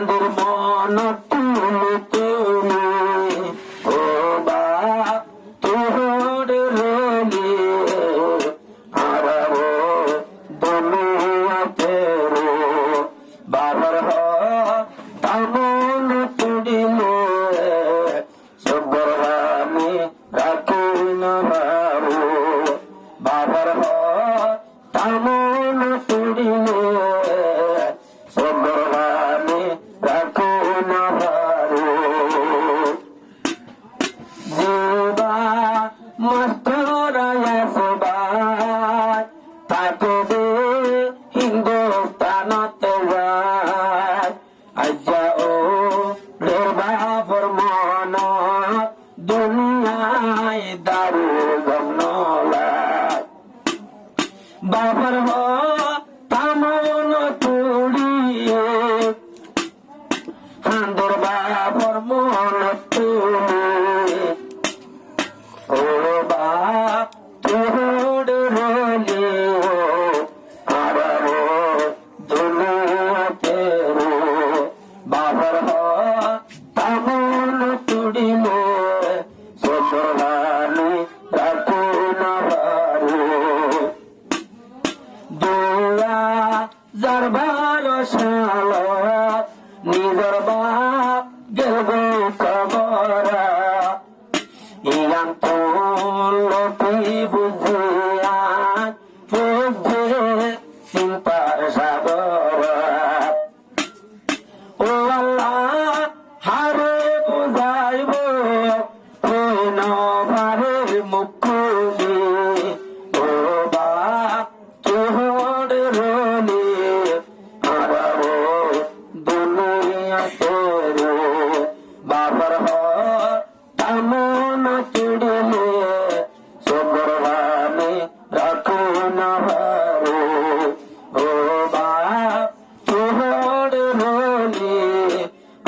চাঁদের মন তুমি তুমি ও বা তোর রলি আরো দুনিয়াতে বাবার তামন তুড়িলে সবরানি রাখি না বারো বাবার তামন তুড়িলে সবরানি রাখি না বারো জীবা মস্তরায় সবাই তাকে দে হিন্দুস্তানতে যায় আজ্জা ও বাবার মন দুনিয়ায় দারু গমনলায় বাবার তামন তুড়িয়ে হান্দর বাবার মন তুমি ও বাপ তোর রলি আরো দুনিয়াতে বাবার তামন তুড়িলে সবরানি রাখি না বারো দুয়া যার 12 সালত নিজের বাপ গেল কবরা ইয়ান তো লোকে বুঝিয়া বুঝে চিন্তার সাগর ও আল্লাহ হারে বুঝাইব নভারের মুখলি ও বাপ তোর রলি আরো দুনিয়াতে বাবার তামন তুড়িলে সবরানি রাখো না বারো ও বাপ তোর রলি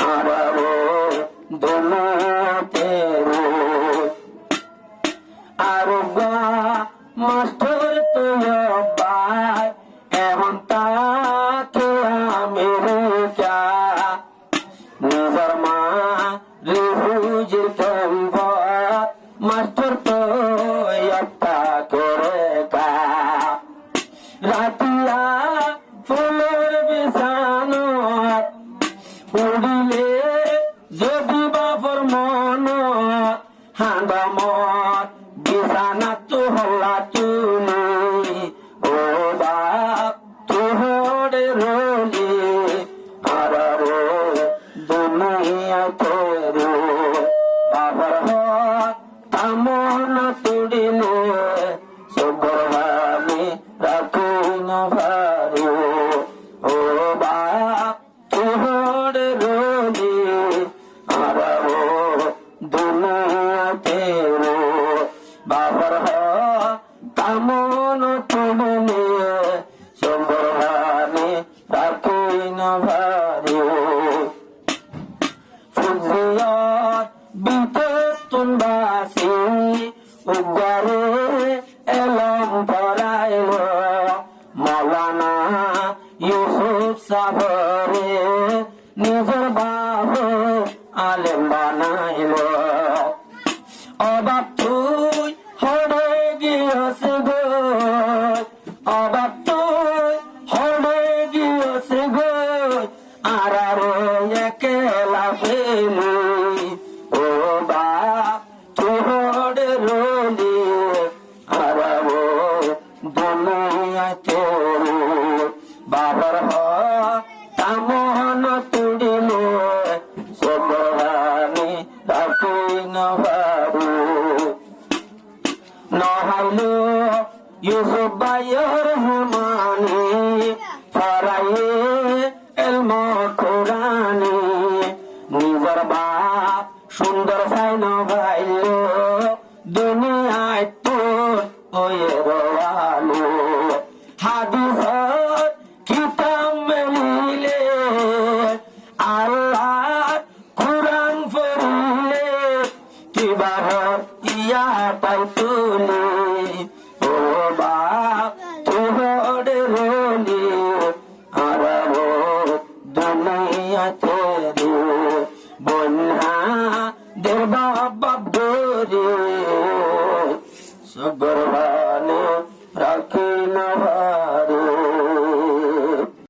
আরো দুনিয়াতে আরো মাস্টার তুই বাই এমন তাকে আমেরিকা নিজের মা রিফিউজির ক্যাম্প মাস্টার তো একটা করে কা রাতিয়া ফুলের বিছানো উড়িলে যদি বাপর মন হাঁদামত বিছানা তো হল্লা তুমি ও বাপ তোর রলি আরো দুনিয়াতে বাবার তামন তুড়িলে সবরানি রাখি না বারো ও বাপ তোর রলি আরো দুনিয়াতে বাবার তামন তুড়িলে সবরানি রাখি না বারো ফুজিয়াত বিতে তুনবাসি উগারে এলম পরাইল মৌলানা ইউসুফ সাবরে নিজের বাপ আলেম বানাইল অবাক তুই হরে গিয়েছে গো অবাক তুই হরে গিয়েছে গো আরো একলা ফেলি ও বাপ তোর রলি আরো দুনিয়াতে বাবার তামন তুড়িলে সবরানি রাখি না বারো নহাইলো ইউসুফ ভাইয়ের হুমানি ফরাইয়ে এলম কোরআনি নিজের বাপ সুন্দর সাইন ভাইল দুনিয়ায় তোর ওয়ে রওয়ালো হাদিসত কিতাব মেলিলে আল্লাহ কোরআন পড়িলে কিবার ইয়া পাই তুলি ও বাপ তোর রলি আরো দুনিয়াতে বন্যা দেবা বাবরে সগরবানে